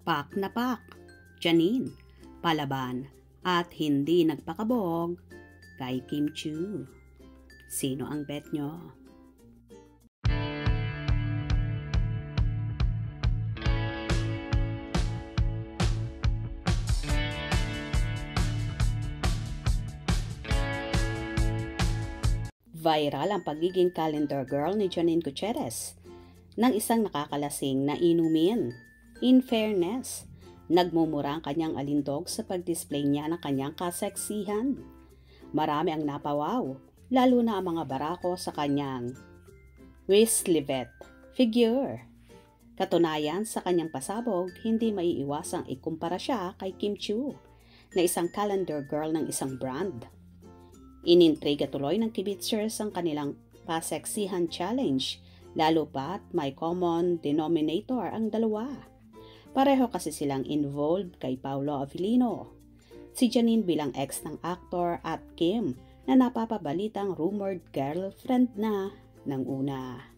Pak na pak, Janine, palaban at hindi nagpakabog kay Kim Chu. Sino ang bet nyo? Viral ang pagiging calendar girl ni Janine Gutierrez ng isang nakakalasing na inumin. In fairness, nagmumura ang kanyang alindog sa pag-display niya ng kanyang kaseksihan. Marami ang napawaw, lalo na ang mga barako sa kanyang wristlet figure. Katunayan, sa kanyang pasabog, hindi maiiwasang ikumpara siya kay Kim Chu, na isang calendar girl ng isang brand. Inintriga tuloy ng kibitzers ang kanilang paseksihan challenge, lalo pa't may common denominator ang dalawa. Pareho kasi silang involved kay Paolo Avellino. Si Janine bilang ex ng actor at Kim na napapabalitang rumored girlfriend na ng una.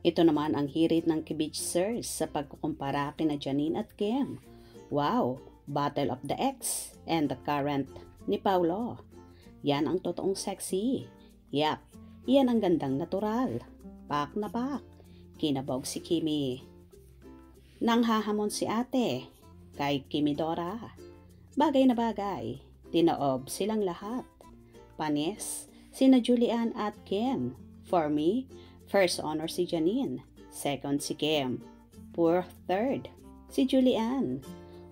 Ito naman ang hirit ng kibitzers sa pagkukumpara kina Janine at Kim. Wow, Battle of the Ex and the current ni Paolo. Yan ang totoong sexy. Yap, yan ang gandang natural. Pak na pak, kinabog si Kimi. Nang hahamon si ate kay Kimidora. Bagay na bagay, tinaob silang lahat. Panis, sina Julian at Kim. For me, first honor si Janine, second si Kim, fourth, third si Julian.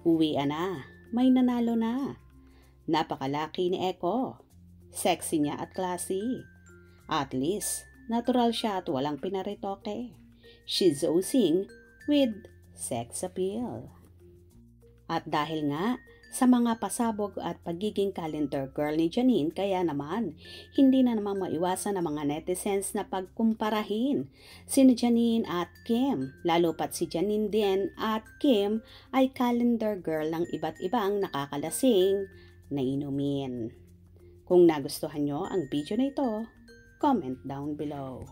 Uwian na, may nanalo na. Napakalaki ni Eko, sexy niya at classy. At least, natural siya at walang pinaritoke. She's oozing with sex appeal. At dahil nga sa mga pasabog at pagiging calendar girl ni Janine, kaya naman hindi na naman maiwasan ng mga netizens na pagkumparahin si Janine at Kim, lalo pat si Janine din at Kim ay calendar girl ng iba't ibang nakakalasing na inumin. Kung nagustuhan nyo ang video na ito, comment down below.